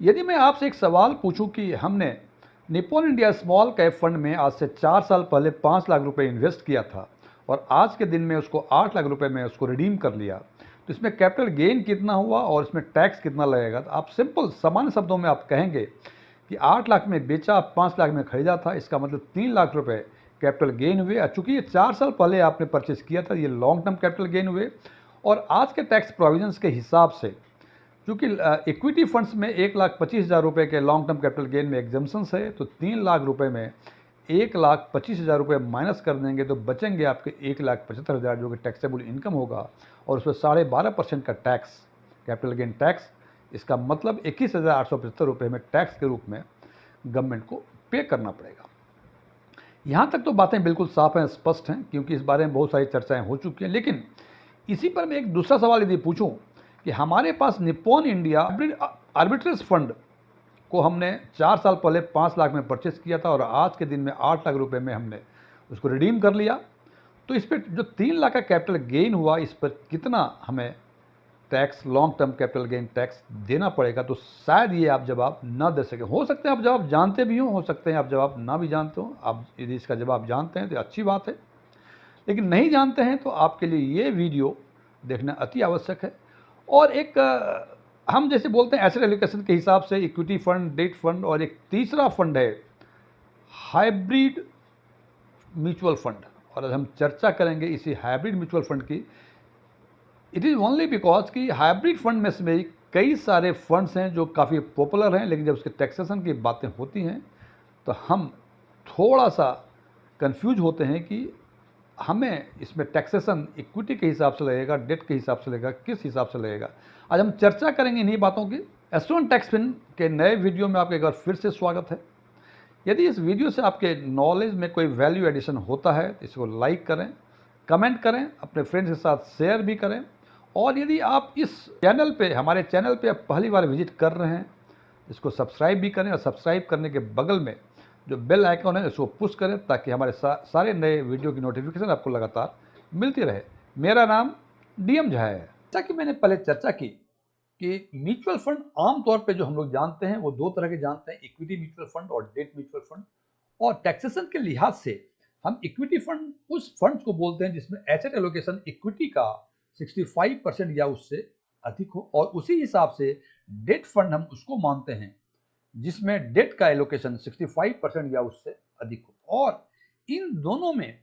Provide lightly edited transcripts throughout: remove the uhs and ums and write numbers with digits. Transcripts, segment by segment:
यदि मैं आपसे एक सवाल पूछूं कि हमने Nippon India small cap fund में आज से 4 साल पहले 5 लाख रुपए इन्वेस्ट किया था और आज के दिन में उसको 8 लाख रुपए में उसको रिडीम कर लिया, तो इसमें कैपिटल गेन कितना हुआ और इसमें टैक्स कितना लगेगा? तो आप सिंपल सामान्य शब्दों में आप कहेंगे कि 8 लाख में बेचा, 5 लाख में खरीदा था, इसका मतलब 3 लाख रुपए कैपिटल गेन हुए। चूंकि ये 4 साल पहले आपने परचेज किया था, ये लॉन्ग टर्म कैपिटल गेन हुए। और आज के टैक्स प्रोविजंस के हिसाब से, क्योंकि इक्विटी फंड्स में 1,25,000 रुपये के लॉन्ग टर्म कैपिटल गेन में एग्जाम्शंस है, तो 3 लाख रुपये में 1,25,000 रुपये माइनस कर देंगे तो बचेंगे आपके 1,75,000, जो कि टैक्सेबल इनकम होगा। और उसमें 12.5% का टैक्स, कैपिटल गेन टैक्स, इसका मतलब 21,875 रुपये में टैक्स के रूप में गवर्नमेंट को पे करना पड़ेगा। यहाँ तक तो बातें बिल्कुल साफ हैं, स्पष्ट हैं, क्योंकि इस बारे में बहुत सारी चर्चाएं हो चुकी हैं। लेकिन इसी पर मैं एक दूसरा सवाल यदि पूछूं कि हमारे पास निप्पॉन इंडिया आर्बिट्रेज फंड को हमने 4 साल पहले 5 लाख में परचेस किया था और आज के दिन में 8 लाख रुपए में हमने उसको रिडीम कर लिया, तो इस पर जो 3 लाख का कैपिटल गेन हुआ, इस पर कितना हमें tax, long term capital gain tax देना पड़ेगा? तो शायद ये आप जवाब ना दे सके। हो सकते हैं आप जवाब जानते भी हो सकते हैं आप जवाब ना भी जानते हो। आप यदि इसका जवाब जानते हैं तो अच्छी बात है, लेकिन नहीं जानते हैं तो आपके लिए ये वीडियो देखना अति आवश्यक है। और एक हम जैसे बोलते हैं एसेट एलोकेशन के हिसाब से इक्विटी फंड, डेट फंड, और एक तीसरा फंड है हाइब्रिड म्यूचुअल फंड। और आज हम चर्चा करेंगे इसी हाइब्रिड म्यूचुअल फंड की। इट इज़ ओनली बिकॉज कि हाइब्रिड फंड में से कई सारे फंड्स हैं जो काफ़ी पॉपुलर हैं, लेकिन जब उसके टैक्सेशन की बातें होती हैं तो हम थोड़ा सा कंफ्यूज होते हैं कि हमें इसमें टैक्सेशन इक्विटी के हिसाब से लगेगा, डेट के हिसाब से लगेगा, किस हिसाब से लगेगा। आज हम चर्चा करेंगे इन्हीं बातों की। एस्ट्रोन टैक्स फिन के नए वीडियो में आपका एक बार फिर से स्वागत है। यदि इस वीडियो से आपके नॉलेज में कोई वैल्यू एडिशन होता है तो इसको लाइक करें, कमेंट करें, अपने फ्रेंड्स के साथ शेयर भी करें। और यदि आप इस चैनल पे, हमारे चैनल पे आप पहली बार विजिट कर रहे हैं, इसको सब्सक्राइब भी करें और सब्सक्राइब करने के बगल में जो बेल आइकॉन है इसको पुश करें, ताकि हमारे सारे नए वीडियो की नोटिफिकेशन आपको लगातार मिलती रहे। मेरा नाम डीएम झा है। जैसा कि मैंने पहले चर्चा की कि म्यूचुअल फंड आमतौर पे जो हम लोग जानते हैं वो दो तरह के जानते हैं, इक्विटी म्यूचुअल फंड और डेट म्यूचुअल फंड। और टैक्सेशन के लिहाज से हम इक्विटी फंड उस फंड को बोलते हैं जिसमें एसेट एलोकेशन इक्विटी का 65% या उससे अधिक हो, और उसी हिसाब से डेट फंड हम उसको मानते हैं जिसमें डेट का एलोकेशन 65% या उससे अधिक हो। और इन दोनों में,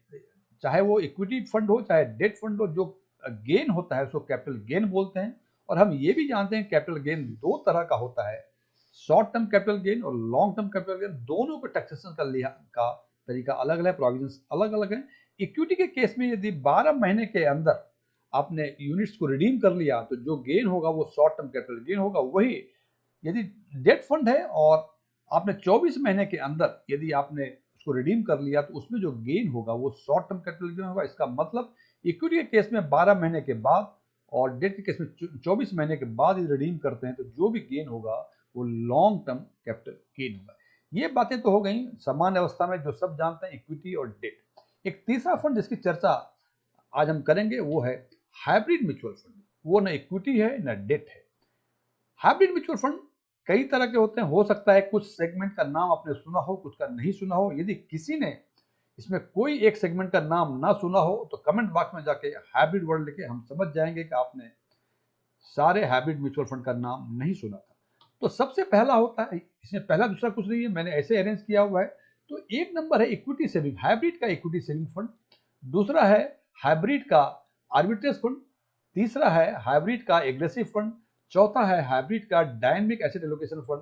चाहे वो इक्विटी फंड हो चाहे डेट फंड हो, जो गेन होता है उसको कैपिटल गेन बोलते हैं। और हम ये भी जानते हैं कैपिटल गेन दो तरह का होता है, शॉर्ट टर्म कैपिटल गेन और लॉन्ग टर्म कैपिटल गेन। दोनों पे टैक्सेशन का तरीका अलग अलग है, प्रोविजंस अलग अलग है। इक्विटी के केस में यदि 12 महीने के अंदर आपने यूनिट्स को रिडीम कर लिया तो जो गेन होगा वो शॉर्ट टर्म कैपिटल गेन होगा। वही यदि डेट फंड है और आपने 24 महीने के अंदर यदि आपने उसको रिडीम कर लिया तो उसमें जो गेन होगा वो शॉर्ट टर्म कैपिटल गेन होगा। इसका मतलब इक्विटी के केस में 12 महीने के बाद और डेट के केस में 24 महीने के बाद यदि रिडीम करते हैं तो जो भी गेन होगा वो लॉन्ग टर्म कैपिटल गेन होगा। ये बातें तो हो गई सामान्य अवस्था में जो सब जानते हैं, इक्विटी और डेट। एक तीसरा फंड जिसकी चर्चा आज हम करेंगे वो है हाइब्रिड म्यूचुअल फंड। वो न इक्विटी है न डेट है। हाइब्रिड म्यूचुअल फंड कई तरह के होते हैं। हो सकता है कुछ सेगमेंट का नाम आपने सुना हो, कुछ का नहीं सुना हो। यदि किसी ने इसमें कोई एक सेगमेंट का नाम ना सुना हो तो कमेंट बॉक्स में जाके हाइब्रिड वर्ड लिखे, हम समझ जाएंगे कि आपने सारे हाइब्रिड म्यूचुअल फंड का नाम नहीं सुना था। तो सबसे पहला होता है, इसमें पहला दूसरा कुछ नहीं है, मैंने ऐसे अरेंज किया हुआ है। तो एक नंबर है इक्विटी सेविंग, हाइब्रिड का इक्विटी सेविंग फंड। दूसरा है हाइब्रिड का आर्बिट्रेज फंड। तीसरा है हाइब्रिड का एग्रेसिव फंड। चौथा है हाइब्रिड का डायनेमिक एसेट एलोकेशन फंड।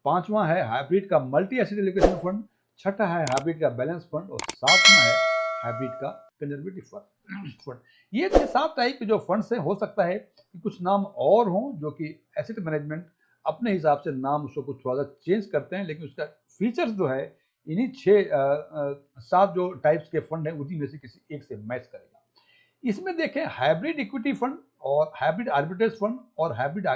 पांचवा है हाइब्रिड का मल्टी एसेट एलोकेशन फंड। छठा है हाइब्रिड का बैलेंस फंड। और सातवां है हाइब्रिड का कंजर्वेटिव फंड। ये 7 टाइप के जो फंड्स हैं, हो सकता है कि कुछ नाम और हों जो कि एसेट मैनेजमेंट अपने हिसाब से नाम उसको कुछ थोड़ा सा चेंज करते हैं, लेकिन उसका फीचर्स जो है इन्हीं 7 जो टाइप्स के फंड हैं उसी में से किसी एक से मैच करेगा। इसमें देखें हाइब्रिड इक्विटी फंड और हाइब्रिड आर्बिट्रेज फंड और हाइब्रिड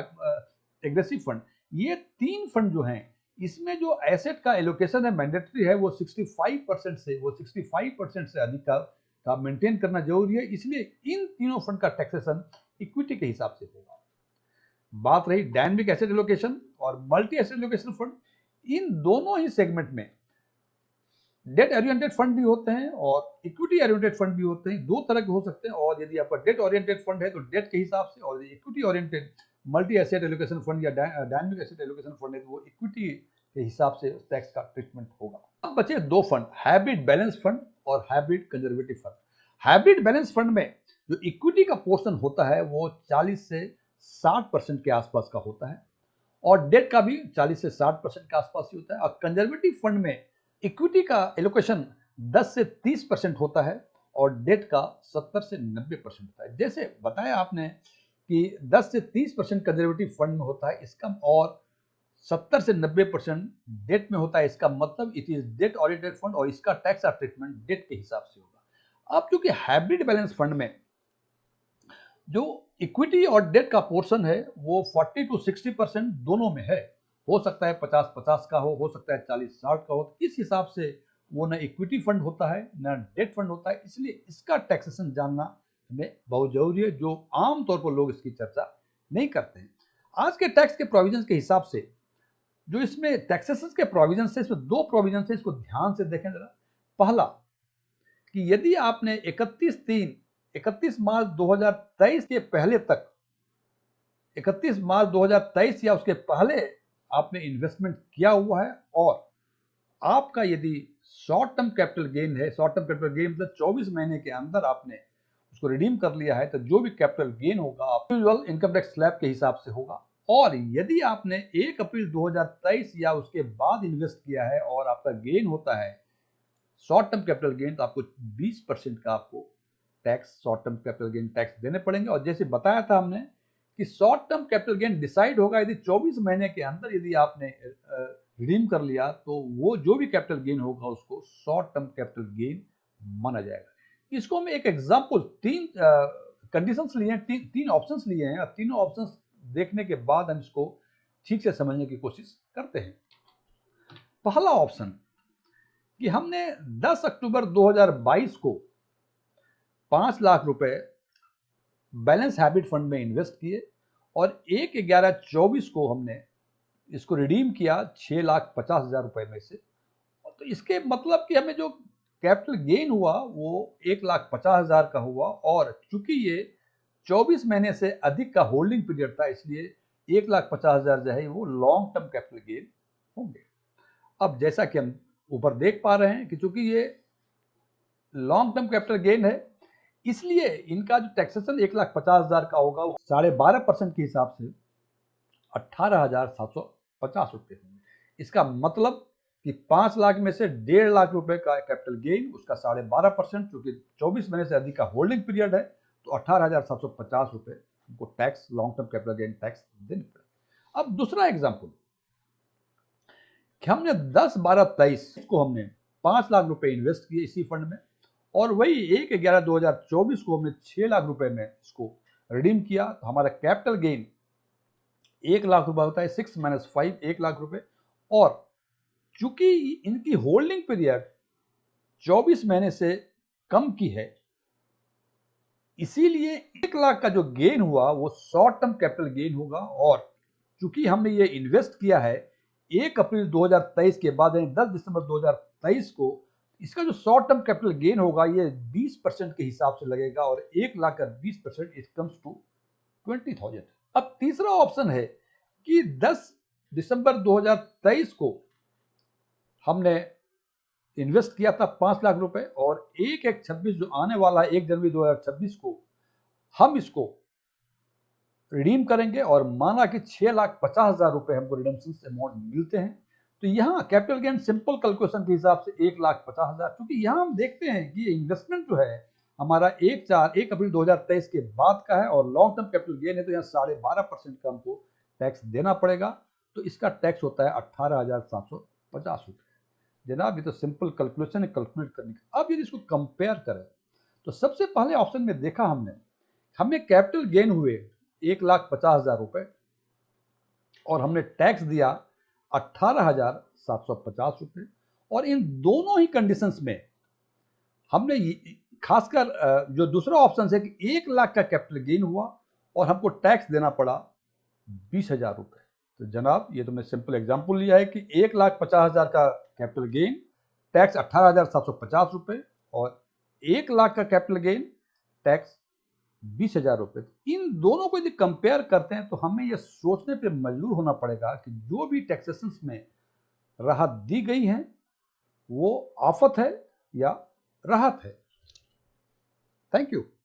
एग्रेसिव फंड, ये 3 फंड जो हैं इसमें जो एसेट का एलोकेशन है मैंडेटरी है वो 65% से अधिक का मेंटेन करना जरूरी है। इसलिए इन तीनों फंड का टैक्सेशन इक्विटी के हिसाब से होगा। बात रही डायनेमिक एसेट एलोकेशन और मल्टी एसेट एलोकेशन फंड, इन दोनों ही सेगमेंट में डेट ओरिएंटेड फंड भी होते हैं और इक्विटी ओरिएंटेड फंड भी होते हैं। दो तरह के हो सकते हैं, और यदि आपका डेट ओरिएंटेड फंड है तो डेट के हिसाब से, और equity oriented multi asset allocation fund या डायनेमिक एसेट एलोकेशन फंड है तो वो इक्विटी के हिसाब से टैक्स का ट्रीटमेंट होगा। अब बचे दो फंड, हाइब्रिड बैलेंस फंड और hybrid conservative fund. Hybrid balance fund में जो इक्विटी का पोर्शन होता है वो 40 से 60% के आसपास का होता है, और डेट का भी 40 से 60% के आसपास ही होता है। और कंजर्वेटिव फंड में इक्विटी का एलोकेशन 10 से 30% होता है और डेट का 70 से 90% होता है। जैसे बताया आपने कि 10 से 30% कंजर्वेटिव फंड में होता है इसका, और 70 से 90% डेट में होता है, इसका मतलब it is date oriented fund और इसका टैक्स ट्रीटमेंट डेट के हिसाब से होगा। अब क्योंकि हाइब्रिड बैलेंस फंड में जो इक्विटी और डेट का पोर्शन है वो 40 to 60% दोनों में है। हो सकता है 50-50 का हो सकता है 40-60 का हो। तो इस हिसाब से वो न इक्विटी फंड होता है न डेट फंड होता है, इसलिए इसका टैक्सेशन जानना हमें बहुत जरूरी है, जो आमतौर पर लोग इसकी चर्चा नहीं करते हैं। आज के टैक्स के प्रोविजन के हिसाब से जो इसमें टैक्सेशन के प्रोविजन है, इसमें दो प्रोविजन है, इसको ध्यान से देखें जरा। पहला कि यदि आपने 31 मार्च 2023 के पहले तक, 31 मार्च 2023 या उसके पहले आपने इन्वेस्टमेंट किया हुआ है, और आपका यदि शॉर्ट टर्म कैपिटल गेन है, शॉर्ट टर्म कैपिटल गेन मतलब 24 महीने के अंदर आपने उसको रिडीम कर लिया है, तो जो भी कैपिटल गेन होगा यूजुअल इनकम टैक्स स्लैब के हिसाब से होगा। और यदि आपने 1 अप्रैल 2023 या उसके बाद इन्वेस्ट किया है और आपका गेन होता है शॉर्ट टर्म कैपिटल गेन, तो आपको 20% का आपको tax, short term capital gain tax देने पड़ेंगे। और जैसे बताया था हमने कि short term capital gain decide होगा यदि 24 महीने के अंदर यदि आपने रिडीम कर लिया, तो वो जो भी कैपिटल गेन होगा उसको शॉर्ट टर्म कैपिटल गेन माना जाएगा। इसको हम एक एग्जांपल, तीन कंडीशंस लिए हैं, तीन ऑप्शंस लिए हैं, और तीनों ऑप्शंस देखने के बाद हम इसको ठीक से समझने की कोशिश करते हैं। पहला ऑप्शन कि हमने 10 अक्टूबर 2022 को 5 लाख रुपए बैलेंस हैबिट फंड में इन्वेस्ट किए, और 1/11/24 को हमने इसको रिडीम किया 6,50,000 रुपए में से। तो इसके मतलब कि हमें जो कैपिटल गेन हुआ वो 1,50,000 का हुआ, और चूंकि ये 24 महीने से अधिक का होल्डिंग पीरियड था, इसलिए 1,50,000 जो है वो लॉन्ग टर्म कैपिटल गेन होंगे। अब जैसा कि हम ऊपर देख पा रहे हैं कि चूंकि ये लॉन्ग टर्म कैपिटल गेन है, इसलिए इनका जो टैक्सेशन 1,50,000 का होगा वो 12.5% के हिसाब से 18,750 रुपये होंगे। इसका मतलब कि 5 लाख में से 1.5 लाख रुपए का कैपिटल गेन, उसका 12.5%, क्योंकि 24 महीने से अधिक का होल्डिंग पीरियड है, तो 18,750 रुपये उनको tax, long term capital gain tax देने पड़ेगा। अब दूसरा एग्जाम्पल कि हमने 10/12/23 को हमने 5 लाख रुपए इन्वेस्ट किए इसी फंड में, और वही 1/11/2024 को हमने 6 लाख रुपए में इसको रिडीम किया, तो हमारा कैपिटल गेन 1 लाख रुपए होता है। 6 - 5 1 लाख रुपए, और चूंकि इनकी होल्डिंग पीरियड 24 महीने से कम की है, इसीलिए 1 लाख का जो गेन हुआ वो शॉर्ट टर्म कैपिटल गेन होगा। और चूंकि हमने ये इन्वेस्ट किया है 1 अप्रैल 2023 के बाद, यानी 10 दिसंबर 2023 को, इसका जो शॉर्ट टर्म कैपिटल गेन होगा ये 20% के हिसाब से लगेगा, और 1 लाख का 20% इट कम्स टू 20,000। अब तीसरा ऑप्शन है कि 10 दिसंबर 2023 को हमने इन्वेस्ट किया था 5 लाख रुपए, और 1/1/26 जो आने वाला है 1 जनवरी 2026 को हम इसको रिडीम करेंगे, और माना कि 6,50,000 रुपए हमको रिडम्पशन अमाउंट मिलते हैं। तो यहाँ कैपिटल गेन सिंपल कैलकुलेशन के हिसाब से 1,50,000, क्योंकि यहाँ हम देखते हैं कि ये इन्वेस्टमेंट जो है हमारा 1 अप्रैल 2023 के बाद का है, और लॉन्ग टर्म कैपिटल गेन है, तो यहाँ 12.5% का हमको टैक्स देना पड़ेगा। तो इसका टैक्स होता है 18,750 रुपये। जनाब ये तो सिंपल कैलकुलेशन है कैलकुलेट करने का। अब यदि इसको कंपेयर करें तो सबसे पहले ऑप्शन में देखा हमने, हमें कैपिटल गेन हुए 1,50,000 रुपए, और हमने टैक्स दिया 18,750 रुपये। और इन दोनों ही कंडीशंस में हमने खासकर जो दूसरा ऑप्शन है कि 1 लाख का कैपिटल गेन हुआ और हमको टैक्स देना पड़ा 20,000 रुपये। तो जनाब ये तो मैं सिंपल एग्जांपल लिया है कि 1,50,000 का कैपिटल गेन, टैक्स 18,750 रुपये, और 1 लाख का कैपिटल गेन, टैक्स 20,000 रुपये। इन दोनों को यदि कंपेयर करते हैं तो हमें यह सोचने पे मजबूर होना पड़ेगा कि जो भी टैक्सेशन में राहत दी गई है वो आफत है या राहत है। Thank you.